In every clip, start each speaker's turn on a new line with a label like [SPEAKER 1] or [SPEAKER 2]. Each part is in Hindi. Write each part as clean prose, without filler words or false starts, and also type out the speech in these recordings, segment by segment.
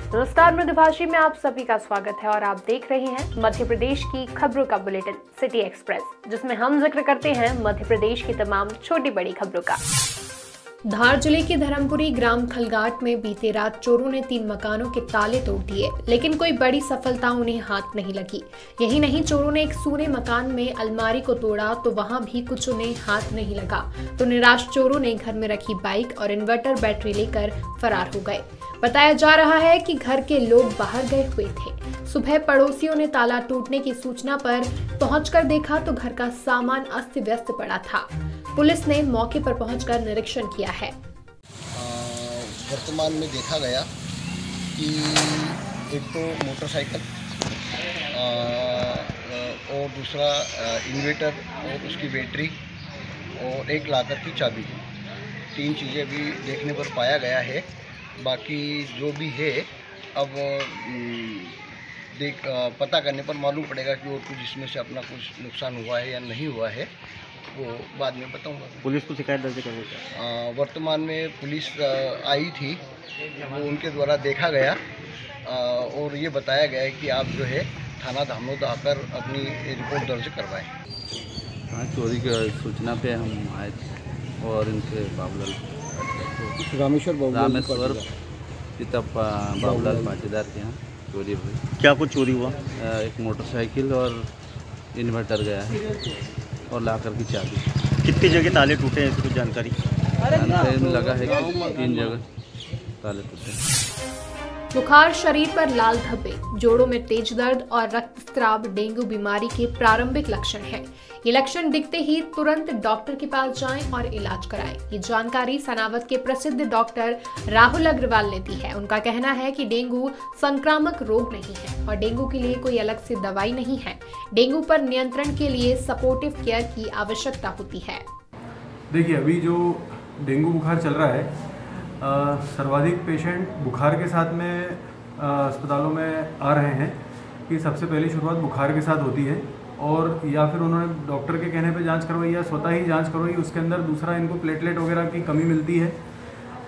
[SPEAKER 1] नमस्कार, मृदुभाषी में आप सभी का स्वागत है और आप देख रहे हैं मध्य प्रदेश की खबरों का बुलेटिन सिटी एक्सप्रेस, जिसमें हम जिक्र करते हैं मध्य प्रदेश की तमाम छोटी बड़ी खबरों का। धार जिले के धर्मपुरी ग्राम खलगाट में बीते रात चोरों ने 3 मकानों के ताले तोड़ दिए, लेकिन कोई बड़ी सफलता उन्हें हाथ नहीं लगी। यही नहीं, चोरों ने एक सूने मकान में अलमारी को तोड़ा तो वहां भी कुछ उन्हें हाथ नहीं लगा। तो निराश चोरों ने घर में रखी बाइक और इन्वर्टर बैटरी लेकर फरार हो गए। बताया जा रहा है कि घर के लोग बाहर गए हुए थे। सुबह पड़ोसियों ने ताला टूटने की सूचना पर पहुंचकर देखा तो घर का सामान अस्त व्यस्त पड़ा था। पुलिस ने मौके पर पहुंचकर निरीक्षण किया है।
[SPEAKER 2] वर्तमान में देखा गया कि एक तो मोटरसाइकिल और दूसरा इन्वर्टर और उसकी बैटरी और एक लॉकर की चाबी, 3 चीज़ें भी देखने पर पाया गया है। बाकी जो भी है अब पता करने पर मालूम पड़ेगा कि और कुछ इसमें से अपना कुछ नुकसान हुआ है या नहीं हुआ है, वो बाद में बताऊंगा।
[SPEAKER 3] पुलिस को शिकायत दर्ज करनी चाहिए।
[SPEAKER 2] वर्तमान में पुलिस आई थी, वो उनके द्वारा देखा गया और ये बताया गया है कि आप जो है थाना धामोद आकर अपनी रिपोर्ट दर्ज करवाएं।
[SPEAKER 4] हाँ, चोरी की सूचना पे हम आए थे और इनके बाबूलाल रामेश्वर पिता बाबूलाल पाटीदार के यहाँ चोरी हुई।
[SPEAKER 3] क्या कुछ चोरी हुआ?
[SPEAKER 4] एक मोटरसाइकिल और इन्वर्टर गया है और लॉकर की चाबी।
[SPEAKER 3] कितनी जगह ताले टूटे हैं, कुछ जानकारी
[SPEAKER 4] लगा है कि 3 जगह ताले टूटे।
[SPEAKER 1] बुखार, शरीर पर लाल धब्बे, जोड़ों में तेज दर्द और रक्तस्राव डेंगू बीमारी के प्रारंभिक लक्षण हैं। ये लक्षण दिखते ही तुरंत डॉक्टर के पास जाएं और इलाज कराएं। ये जानकारी सनावद के प्रसिद्ध डॉक्टर राहुल अग्रवाल ने दी है। उनका कहना है कि डेंगू संक्रामक रोग नहीं है और डेंगू के लिए कोई अलग से दवाई नहीं है। डेंगू पर नियंत्रण के लिए सपोर्टिव केयर की आवश्यकता होती है।
[SPEAKER 5] देखिए, अभी जो डेंगू बुखार चल रहा है, सर्वाधिक पेशेंट बुखार के साथ में अस्पतालों में आ रहे हैं कि सबसे पहली शुरुआत बुखार के साथ होती है और या फिर उन्होंने डॉक्टर के कहने पे जांच करवाई या स्वतः ही जांच करवाई। उसके अंदर दूसरा इनको प्लेटलेट वगैरह की कमी मिलती है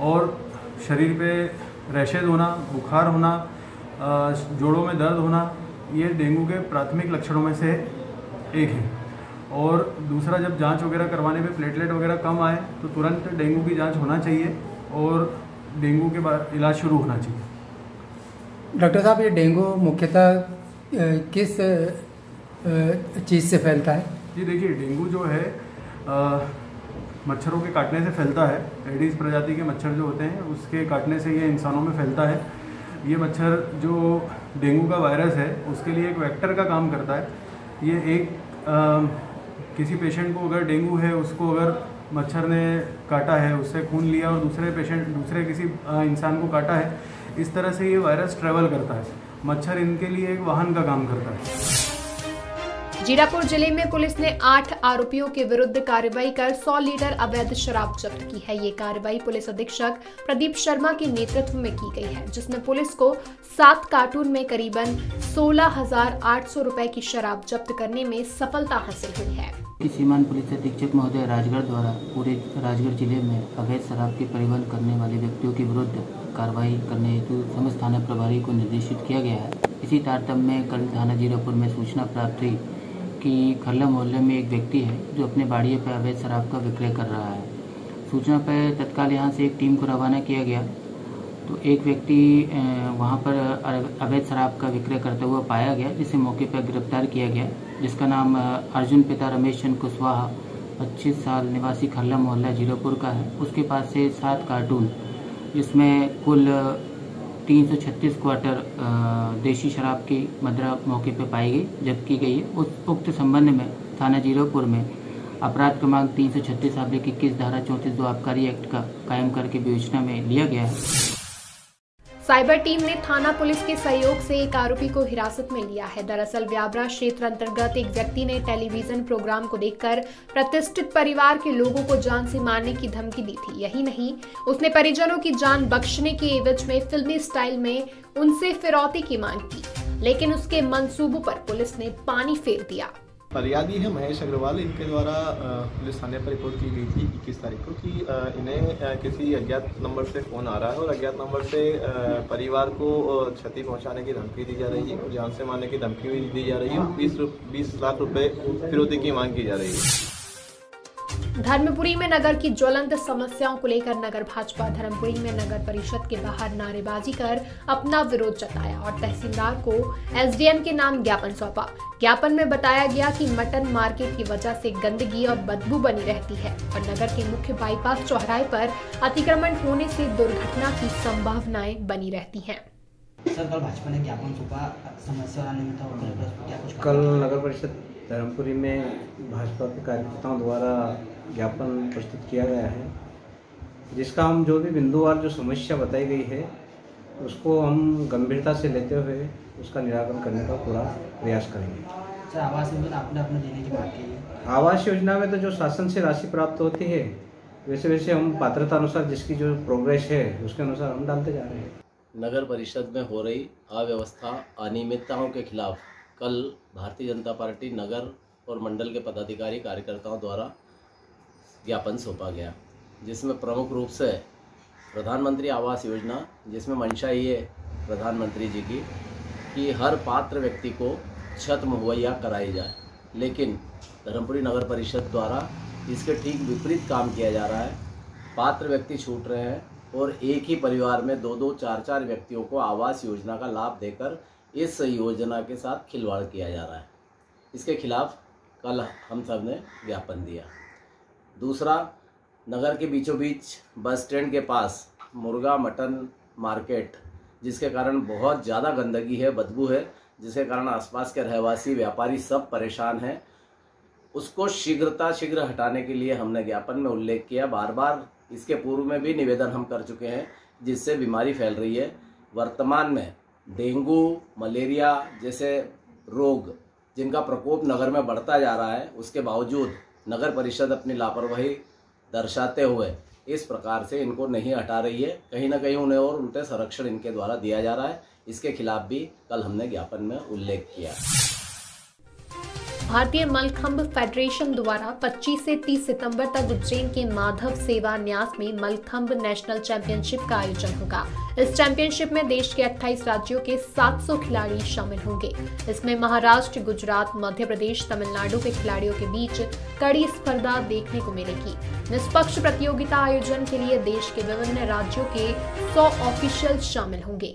[SPEAKER 5] और शरीर पे रैशेज होना, बुखार होना, जोड़ों में दर्द होना, ये डेंगू के प्राथमिक लक्षणों में से एक है। और दूसरा, जब जांच वगैरह करवाने पे प्लेटलेट वगैरह कम आए तो तुरंत डेंगू की जांच होना चाहिए और डेंगू के बाद इलाज शुरू होना चाहिए।
[SPEAKER 6] डॉक्टर साहब, ये डेंगू मुख्यतः किस चीज़ से फैलता है?
[SPEAKER 5] जी देखिए, डेंगू जो है मच्छरों के काटने से फैलता है। एडीज प्रजाति के मच्छर जो होते हैं उसके काटने से ये इंसानों में फैलता है। ये मच्छर जो डेंगू का वायरस है उसके लिए एक वेक्टर का काम करता है। ये एक किसी पेशेंट को अगर डेंगू है, उसको अगर मच्छर ने काटा है, उससे खून लिया और दूसरे किसी इंसान को काटा है, इस तरह से ये वायरस ट्रेवल करता है। मच्छर इनके लिए एक वाहन का काम करता है।
[SPEAKER 1] जीरापुर जिले में पुलिस ने 8 आरोपियों के विरुद्ध कार्रवाई कर 100 लीटर अवैध शराब जब्त की है। ये कार्रवाई पुलिस अधीक्षक प्रदीप शर्मा के नेतृत्व में की गई है, जिसमें पुलिस को 7 कार्टून में करीबन 16,800 रुपए की शराब जब्त करने में सफलता हासिल हुई है।
[SPEAKER 7] सीमांत पुलिस अधीक्षक महोदय राजगढ़ द्वारा पूरे राजगढ़ जिले में अवैध शराब के परिवहन करने वाले व्यक्तियों के विरुद्ध कार्रवाई करने हेतु समस्त थाना प्रभारी को निर्देशित किया गया है। इसी तारतम्य में कल थाना जीरापुर में सूचना प्राप्त हुई कि खल्ला मोहल्ले में एक व्यक्ति है जो अपने बाड़िए पर अवैध शराब का विक्रय कर रहा है। सूचना पर तत्काल यहाँ से एक टीम को रवाना किया गया तो एक व्यक्ति वहाँ पर अवैध शराब का विक्रय करते हुए पाया गया, जिसे मौके पर गिरफ्तार किया गया, जिसका नाम अर्जुन पिता रमेश चंद्र कुशवाहा 25 साल निवासी खल्ला मोहल्ला जीरापुर का है। उसके पास से 7 कार्टून जिसमें कुल 336 क्वार्टर देशी शराब की मात्रा मौके पर पाई गई, जब्त की गई है। उक्त संबंध में थाना जीरापुर में अपराध क्रमांक 336/21 धारा 34(2) आबकारी एक्ट का कायम करके विवेचना में लिया गया है।
[SPEAKER 1] साइबर टीम ने थाना पुलिस के सहयोग से एक आरोपी को हिरासत में लिया है। दरअसल व्यावरा क्षेत्र अंतर्गत एक व्यक्ति ने टेलीविजन प्रोग्राम को देखकर प्रतिष्ठित परिवार के लोगों को जान से मारने की धमकी दी थी। यही नहीं, उसने परिजनों की जान बख्शने के एवज में फिल्मी स्टाइल में उनसे फिरौती की मांग की, लेकिन उसके मंसूबों पर पुलिस ने पानी फेर दिया।
[SPEAKER 8] फरियादी है महेश अग्रवाल। इनके द्वारा पुलिस थाने पर रिपोर्ट की गई थी 21 तारीख को कि इन्हें किसी अज्ञात नंबर से फ़ोन आ रहा है और अज्ञात नंबर से परिवार को क्षति पहुंचाने की धमकी दी जा रही है और जान से मारने की धमकी भी दी जा रही है। 20 लाख रुपए फिरौती की मांग की जा रही है।
[SPEAKER 1] धर्मपुरी में नगर की ज्वलंत समस्याओं को लेकर नगर भाजपा धर्मपुरी में नगर परिषद के बाहर नारेबाजी कर अपना विरोध जताया और तहसीलदार को एसडीएम के नाम ज्ञापन सौंपा। ज्ञापन में बताया गया कि मटन मार्केट की वजह से गंदगी और बदबू बनी रहती है और नगर के मुख्य बाईपास चौराहे पर अतिक्रमण होने से दुर्घटना की संभावनाएं बनी रहती हैं।
[SPEAKER 9] सर, कल भाजपा ने ज्ञापन सौंपा, समस्या
[SPEAKER 10] कल नगर परिषद धर्मपुरी में भाजपा के कार्यकर्ताओं द्वारा ज्ञापन प्रस्तुत किया गया है, जिसका हम जो भी बिंदुवार जो समस्या बताई गई है उसको हम गंभीरता से लेते हुए उसका निराकरण करने का पूरा प्रयास करेंगे।
[SPEAKER 9] सर, आवास योजना आपने अपने देने की बात की है।
[SPEAKER 10] आवास योजना में तो जो शासन से राशि प्राप्त होती है वैसे वैसे हम पात्रता अनुसार जिसकी जो प्रोग्रेस है उसके अनुसार हम डालते जा रहे हैं।
[SPEAKER 11] नगर परिषद में हो रही अव्यवस्था अनियमितताओं के खिलाफ कल भारतीय जनता पार्टी नगर और मंडल के पदाधिकारी कार्यकर्ताओं द्वारा ज्ञापन सौंपा गया, जिसमें प्रमुख रूप से प्रधानमंत्री आवास योजना, जिसमें मंशा ये प्रधानमंत्री जी की कि हर पात्र व्यक्ति को छत मुहैया कराई जाए, लेकिन धर्मपुरी नगर परिषद द्वारा इसके ठीक विपरीत काम किया जा रहा है। पात्र व्यक्ति छूट रहे हैं और एक ही परिवार में 2-2, 4-4 व्यक्तियों को आवास योजना का लाभ देकर इस योजना के साथ खिलवाड़ किया जा रहा है। इसके खिलाफ कल हम सब ने ज्ञापन दिया। दूसरा, नगर के बीचों बीच बस स्टैंड के पास मुर्गा मटन मार्केट, जिसके कारण बहुत ज़्यादा गंदगी है, बदबू है, जिसके कारण आसपास के रहवासी व्यापारी सब परेशान हैं। उसको शीघ्र हटाने के लिए हमने ज्ञापन में उल्लेख किया। बार बार इसके पूर्व में भी निवेदन हम कर चुके हैं, जिससे बीमारी फैल रही है। वर्तमान में डेंगू, मलेरिया जैसे रोग जिनका प्रकोप नगर में बढ़ता जा रहा है, उसके बावजूद नगर परिषद अपनी लापरवाही दर्शाते हुए इस प्रकार से इनको नहीं हटा रही है। कहीं ना कहीं उन्हें और उल्टे संरक्षण इनके द्वारा दिया जा रहा है। इसके खिलाफ भी कल हमने ज्ञापन में उल्लेख किया।
[SPEAKER 1] भारतीय मलखंभ फेडरेशन द्वारा 25 से 30 सितंबर तक उज्जैन के माधव सेवा न्यास में मलखंभ नेशनल चैंपियनशिप का आयोजन होगा। इस चैंपियनशिप में देश के 28 राज्यों के 700 खिलाड़ी शामिल होंगे। इसमें महाराष्ट्र, गुजरात, मध्य प्रदेश, तमिलनाडु के खिलाड़ियों के बीच कड़ी स्पर्धा देखने को मिलेगी। निष्पक्ष प्रतियोगिता आयोजन के लिए देश के विभिन्न राज्यों के 100 ऑफिशियल शामिल होंगे।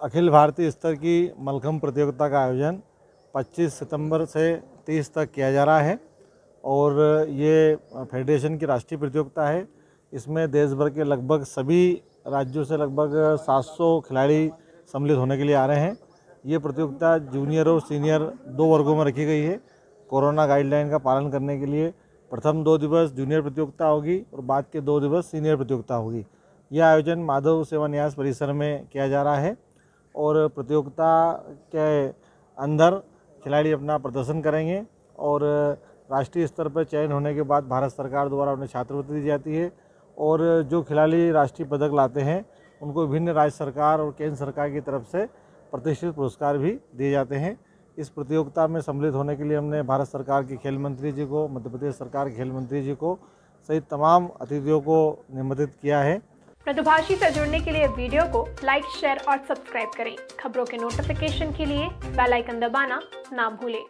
[SPEAKER 12] अखिल भारतीय स्तर की मलखंभ प्रतियोगिता का आयोजन 25 सितंबर से 30 तक किया जा रहा है और ये फेडरेशन की राष्ट्रीय प्रतियोगिता है। इसमें देश भर के लगभग सभी राज्यों से लगभग 700 खिलाड़ी सम्मिलित होने के लिए आ रहे हैं। ये प्रतियोगिता जूनियर और सीनियर 2 वर्गों में रखी गई है। कोरोना गाइडलाइन का पालन करने के लिए प्रथम 2 दिवस जूनियर प्रतियोगिता होगी और बाद के 2 दिवस सीनियर प्रतियोगिता होगी। यह आयोजन माधव सेवा न्यास परिसर में किया जा रहा है और प्रतियोगिता के अंदर खिलाड़ी अपना प्रदर्शन करेंगे और राष्ट्रीय स्तर पर चयन होने के बाद भारत सरकार द्वारा उन्हें छात्रवृत्ति दी जाती है और जो खिलाड़ी राष्ट्रीय पदक लाते हैं उनको विभिन्न राज्य सरकार और केंद्र सरकार की तरफ से प्रतिष्ठित पुरस्कार भी दिए जाते हैं। इस प्रतियोगिता में सम्मिलित होने के लिए हमने भारत सरकार के खेल मंत्री जी को, मध्य प्रदेश सरकार के खेल मंत्री जी को सहित तमाम अतिथियों को निमंत्रित किया है।
[SPEAKER 1] मृदुभाषी से जुड़ने के लिए वीडियो को लाइक, शेयर और सब्सक्राइब करें। खबरों के नोटिफिकेशन के लिए बेल आइकन दबाना ना भूलें।